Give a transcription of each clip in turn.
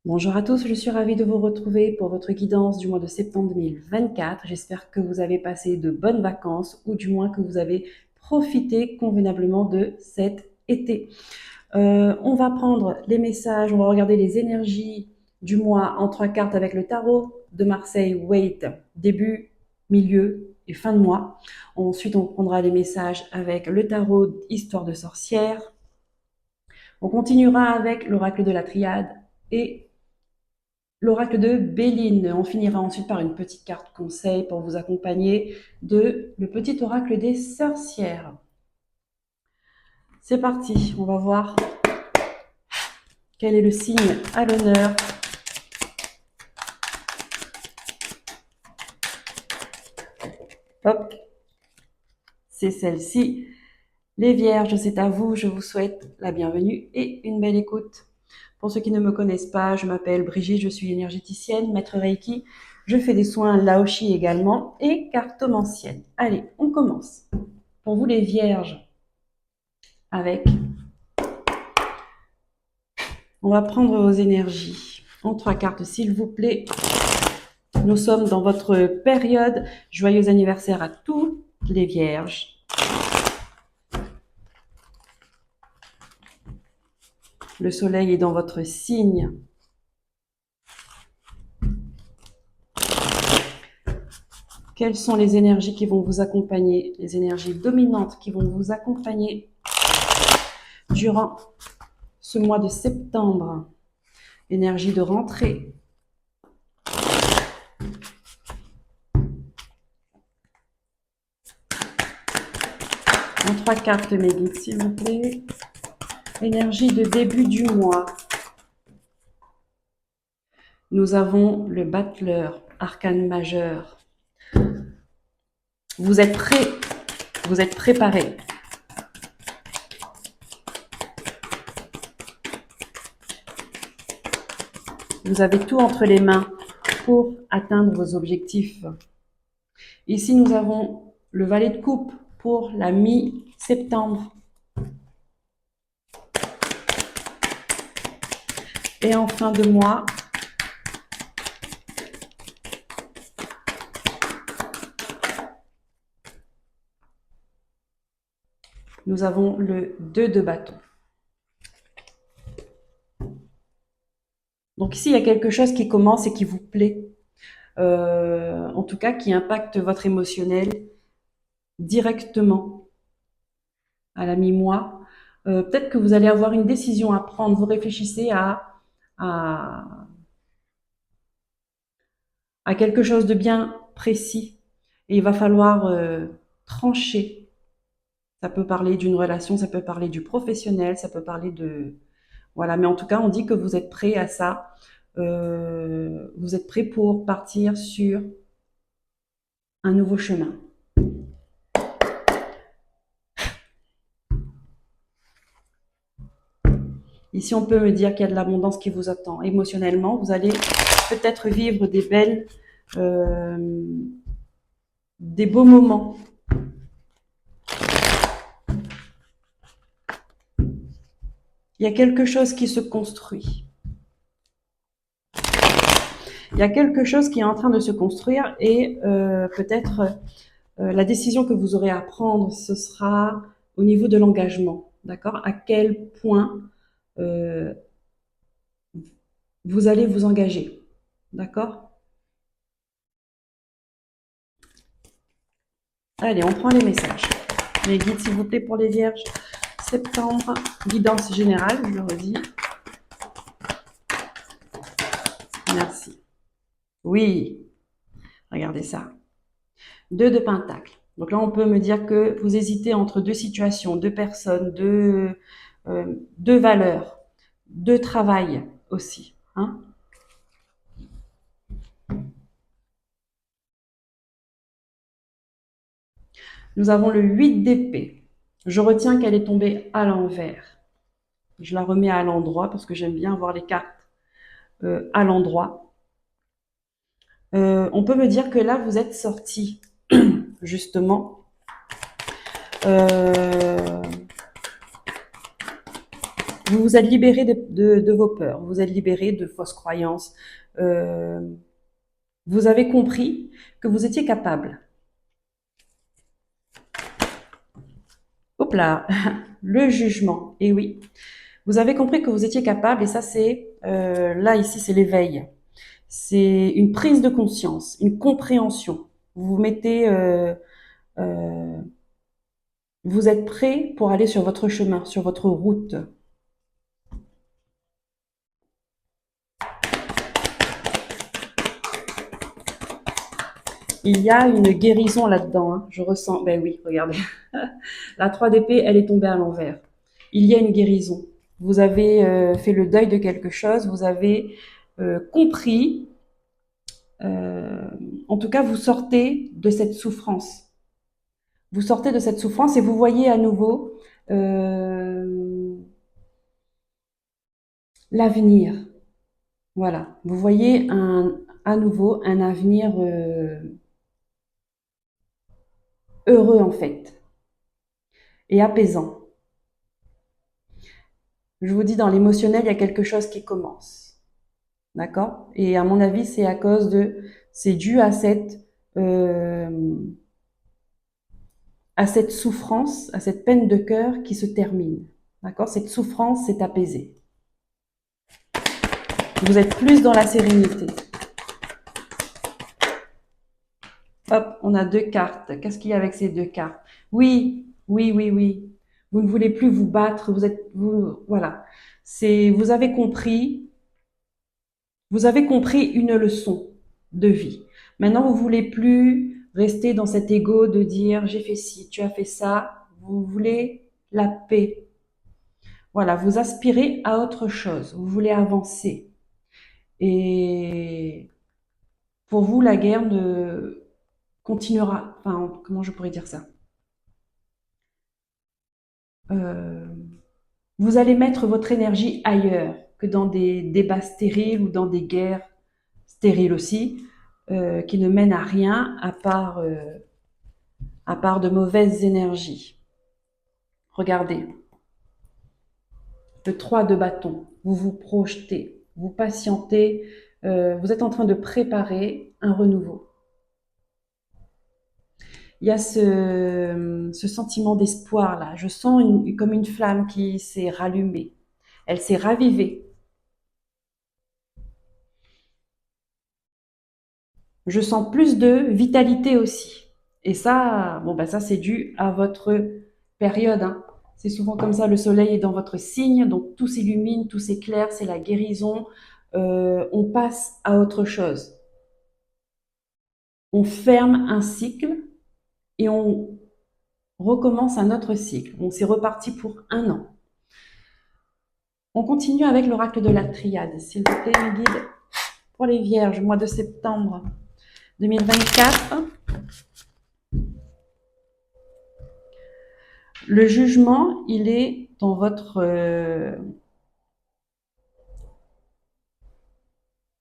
Bonjour à tous, je suis ravie de vous retrouver pour votre guidance du mois de septembre 2024. J'espère que vous avez passé de bonnes vacances ou du moins que vous avez profité convenablement de cet été. On va prendre les messages, on va regarder les énergies du mois en 3 cartes avec le tarot de Marseille Waite, début, milieu et fin de mois. Ensuite, on prendra les messages avec le tarot Histoire de sorcière. On continuera avec l'oracle de la triade et l'oracle de Béline. On finira ensuite par une petite carte conseil pour vous accompagner de le petit oracle des sorcières. C'est parti, on va voir quel est le signe à l'honneur. Hop, c'est celle-ci. Les vierges, c'est à vous, je vous souhaite la bienvenue et une belle écoute. Pour ceux qui ne me connaissent pas, je m'appelle Brigitte, je suis énergéticienne, maître Reiki. Je fais des soins Laoshi également et cartomancienne. Allez, on commence. Pour vous les vierges, avec, on va prendre vos énergies en 3 cartes, s'il vous plaît. Nous sommes dans votre période. Joyeux anniversaire à tous les vierges. Le soleil est dans votre signe. Quelles sont les énergies qui vont vous accompagner, les énergies dominantes qui vont vous accompagner durant ce mois de septembre? Énergie de rentrée. En 3 cartes, mes guides, s'il vous plaît. Énergie de début du mois. Nous avons le battleur, arcane majeur. Vous êtes prêts, vous êtes préparés. Vous avez tout entre les mains pour atteindre vos objectifs. Ici, nous avons le valet de coupe pour la mi-septembre. Et en fin de mois, nous avons le 2 de bâton. Donc ici, il y a quelque chose qui commence et qui vous plaît. En tout cas, qui impacte votre émotionnel directement à la mi-mois. Peut-être que vous allez avoir une décision à prendre. Vous réfléchissez à quelque chose de bien précis. Et il va falloir trancher. Ça peut parler d'une relation, ça peut parler du professionnel, ça peut parler de... Voilà, mais en tout cas, on dit que vous êtes prêt à ça. Vous êtes prêt pour partir sur un nouveau chemin. Ici, on peut me dire qu'il y a de l'abondance qui vous attend. Émotionnellement, vous allez peut-être vivre des beaux moments. Il y a quelque chose qui se construit. Il y a quelque chose qui est en train de se construire et peut-être la décision que vous aurez à prendre, ce sera au niveau de l'engagement. D'accord? À quel point vous allez vous engager. D'accord? Allez, on prend les messages. Les guides, s'il vous plaît, pour les vierges. Septembre, guidance générale, je le redis. Merci. Oui, regardez ça. 2 de pentacles. Donc là, on peut me dire que vous hésitez entre 2 situations, 2 personnes, 2 valeurs, 2 travail aussi. Hein. Nous avons le 8 d'épée. Je retiens qu'elle est tombée à l'envers. Je la remets à l'endroit parce que j'aime bien voir les cartes à l'endroit. On peut me dire que là, vous êtes sorti justement Vous vous êtes libéré de vos peurs, vous êtes libéré de fausses croyances. Euh, vous avez compris que vous étiez capable. Hop là, le jugement. Et oui, vous avez compris que vous étiez capable et ça c'est, là ici c'est l'éveil. C'est une prise de conscience, une compréhension. Vous vous mettez, euh, vous êtes prêt pour aller sur votre chemin, sur votre route. Il y a une guérison là-dedans, hein. Je ressens, ben oui, regardez. La 3 d'épée, elle est tombée à l'envers. Il y a une guérison. Vous avez fait le deuil de quelque chose, vous avez compris, euh, en tout cas, vous sortez de cette souffrance. Vous sortez de cette souffrance et vous voyez à nouveau euh, l'avenir. Voilà, vous voyez à nouveau un avenir heureux en fait et apaisant. Je vous dis, dans l'émotionnel, il y a quelque chose qui commence. D'accord? Et à mon avis, c'est dû à cette souffrance, à cette peine de cœur qui se termine. D'accord? Cette souffrance s'est apaisée. Vous êtes plus dans la sérénité. Hop, on a 2 cartes. Qu'est-ce qu'il y a avec ces 2 cartes? Oui, oui, oui, oui. Vous ne voulez plus vous battre. Voilà. Vous avez compris une leçon de vie. Maintenant, vous voulez plus rester dans cet ego de dire j'ai fait ci, tu as fait ça. Vous voulez la paix. Voilà, vous aspirez à autre chose. Vous voulez avancer. Et pour vous, la guerre ne continuera. Enfin, comment je pourrais dire ça? Euh, vous allez mettre votre énergie ailleurs que dans des débats stériles ou dans des guerres stériles aussi, qui ne mènent à rien à part de mauvaises énergies. Regardez, le 3 de bâton, vous vous projetez, vous patientez, vous êtes en train de préparer un renouveau. Il y a ce sentiment d'espoir là. Je sens comme une flamme qui s'est rallumée. Elle s'est ravivée. Je sens plus de vitalité aussi. Et ça, bon, ben ça, c'est dû à votre période, hein. C'est souvent comme ça, le soleil est dans votre signe, donc tout s'illumine, tout s'éclaire, c'est la guérison. On passe à autre chose. On ferme un cycle et on recommence un autre cycle. Donc c'est reparti pour un an. On continue avec l'oracle de la triade. S'il vous plaît, mes guides, pour les vierges, mois de septembre 2024. Le jugement, il est dans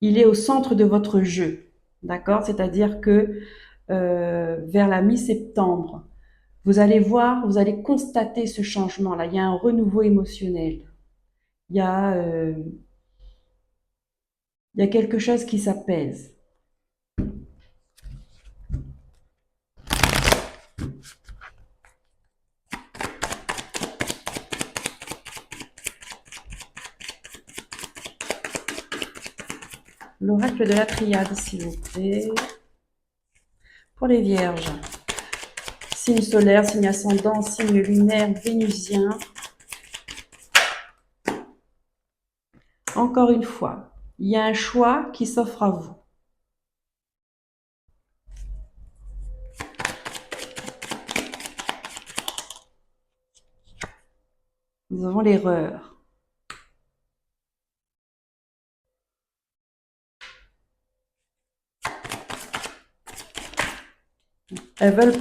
il est au centre de votre jeu, d'accord? C'est-à-dire que vers la mi-septembre, vous allez voir, vous allez constater ce changement-là. Il y a un renouveau émotionnel. Il y a, euh, il y a quelque chose qui s'apaise. L'oracle de la triade, s'il vous plaît. Pour les vierges, signe solaire, signe ascendant, signe lunaire, vénusien. Encore une fois, il y a un choix qui s'offre à vous. Nous avons l'erreur. Elles veulent...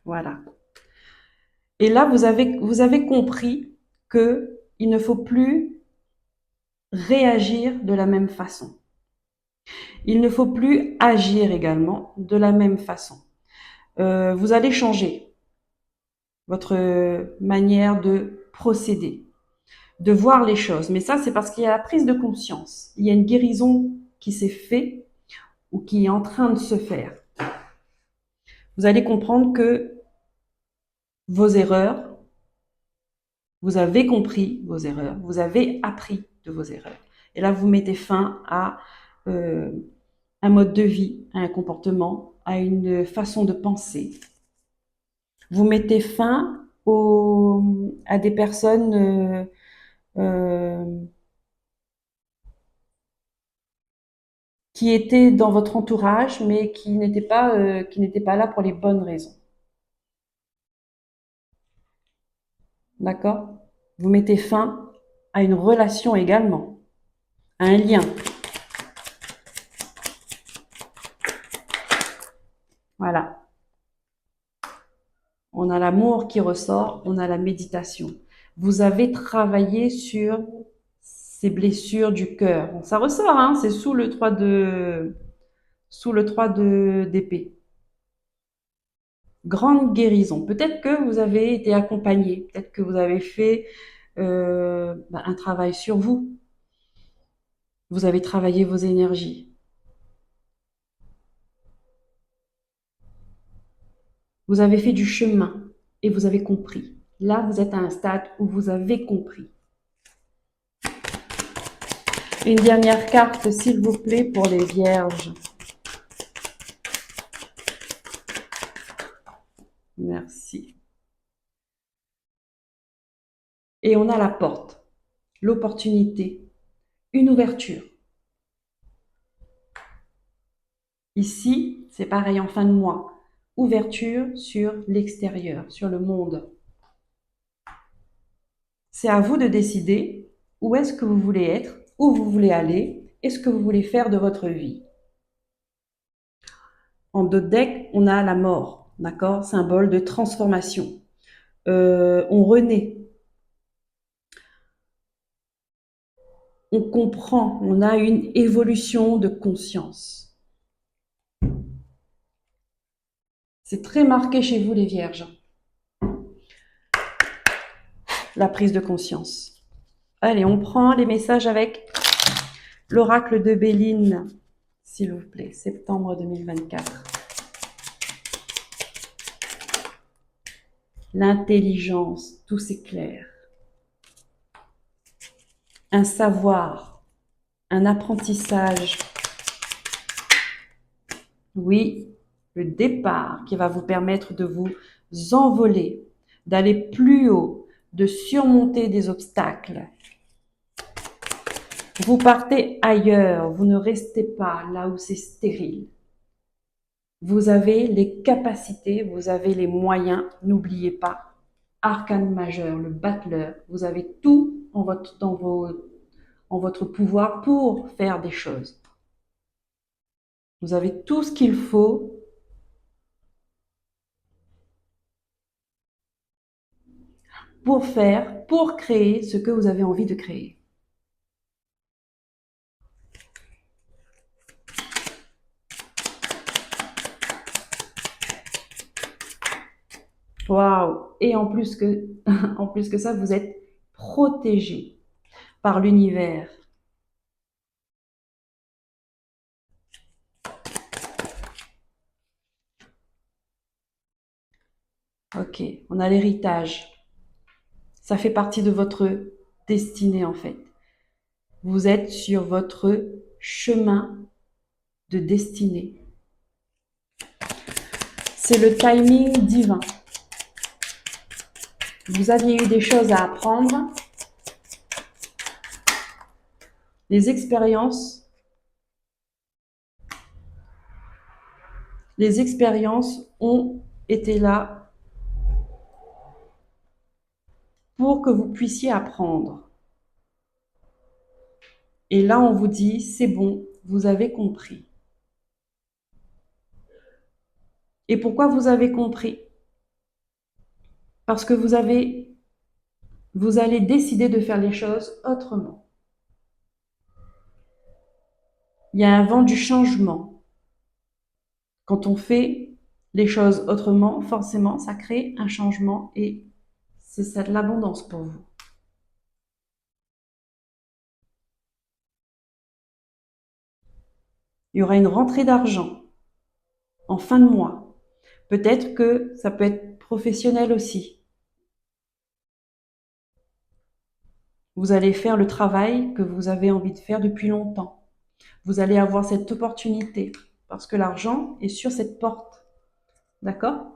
Voilà. Et là, vous avez compris que il ne faut plus réagir de la même façon. Il ne faut plus agir également de la même façon. Vous allez changer votre manière de procéder. de voir les choses. Mais ça, c'est parce qu'il y a la prise de conscience. Il y a une guérison qui s'est faite ou qui est en train de se faire. Vous allez comprendre que vos erreurs, vous avez compris vos erreurs, vous avez appris de vos erreurs. Et là, vous mettez fin à un mode de vie, à un comportement, à une façon de penser. Vous mettez fin à des personnes euh, qui étaient dans votre entourage, mais qui n'étaient pas là pour les bonnes raisons. D'accord? Vous mettez fin à une relation également, à un lien. Voilà. On a l'amour qui ressort, on a la méditation. Vous avez travaillé sur ces blessures du cœur. Bon, ça ressort, hein, c'est sous le 3 d'épée. Grande guérison. Peut-être que vous avez été accompagné, peut-être que vous avez fait un travail sur vous. Vous avez travaillé vos énergies. Vous avez fait du chemin et vous avez compris. Là, vous êtes à un stade où vous avez compris. Une dernière carte, s'il vous plaît, pour les vierges. Merci. Et on a la porte, l'opportunité, une ouverture. Ici, c'est pareil en fin de mois. Ouverture sur l'extérieur, sur le monde. C'est à vous de décider où est-ce que vous voulez être, où vous voulez aller et ce que vous voulez faire de votre vie. En dos de deck, on a la mort, d'accord? Symbole de transformation. On renaît. On comprend, on a une évolution de conscience. C'est très marqué chez vous les vierges. La prise de conscience. Allez, on prend les messages avec l'oracle de Béline, s'il vous plaît, septembre 2024. L'intelligence, tout s'éclaire. Un savoir, un apprentissage. Oui, le départ qui va vous permettre de vous envoler, d'aller plus haut, de surmonter des obstacles. Vous partez ailleurs, vous ne restez pas là où c'est stérile. Vous avez les capacités, vous avez les moyens, n'oubliez pas. Arcane majeur, le battleur, vous avez tout en votre pouvoir pour faire des choses. Vous avez tout ce qu'il faut pour créer ce que vous avez envie de créer. Waouh! Et en plus que ça, vous êtes protégé par l'univers. Ok, on a l'héritage. Ça fait partie de votre destinée en fait. Vous êtes sur votre chemin de destinée. C'est le timing divin. Vous aviez eu des choses à apprendre. Les expériences ont été là pour que vous puissiez apprendre. Et là, on vous dit, c'est bon, vous avez compris. Et pourquoi vous avez compris? Parce que vous allez décider de faire les choses autrement. Il y a un vent du changement. Quand on fait les choses autrement, forcément, ça crée un changement et c'est ça de l'abondance pour vous. Il y aura une rentrée d'argent en fin de mois. Peut-être que ça peut être professionnel aussi. Vous allez faire le travail que vous avez envie de faire depuis longtemps. Vous allez avoir cette opportunité parce que l'argent est sur cette porte. D'accord?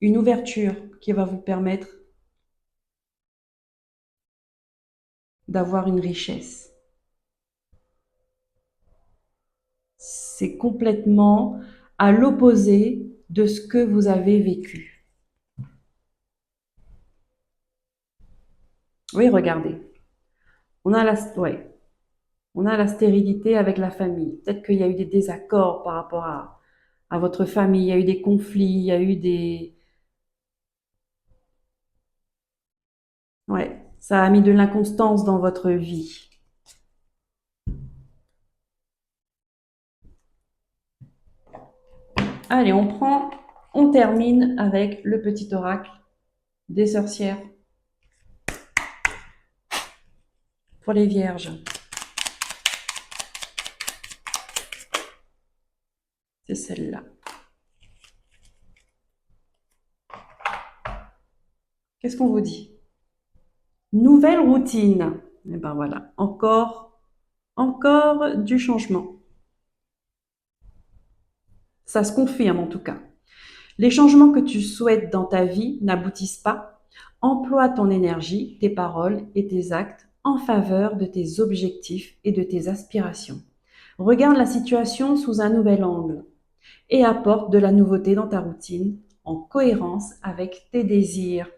Une ouverture qui va vous permettre d'avoir une richesse. C'est complètement à l'opposé de ce que vous avez vécu. Oui, regardez. Ouais, on a la stérilité avec la famille. Peut-être qu'il y a eu des désaccords par rapport à votre famille, il y a eu des conflits, il y a eu des... Ouais, ça a mis de l'inconstance dans votre vie. Allez, on termine avec le petit oracle des sorcières pour les vierges. C'est celle-là. Qu'est-ce qu'on vous dit? Nouvelle routine. Et ben voilà, encore du changement. Ça se confirme en tout cas. Les changements que tu souhaites dans ta vie n'aboutissent pas. Emploie ton énergie, tes paroles et tes actes en faveur de tes objectifs et de tes aspirations. Regarde la situation sous un nouvel angle et apporte de la nouveauté dans ta routine en cohérence avec tes désirs.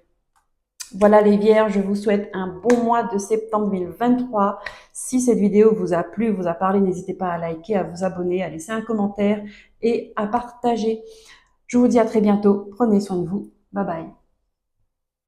Voilà les vierges, je vous souhaite un bon mois de septembre 2023. Si cette vidéo vous a plu, vous a parlé, n'hésitez pas à liker, à vous abonner, à laisser un commentaire et à partager. Je vous dis à très bientôt. Prenez soin de vous. Bye bye.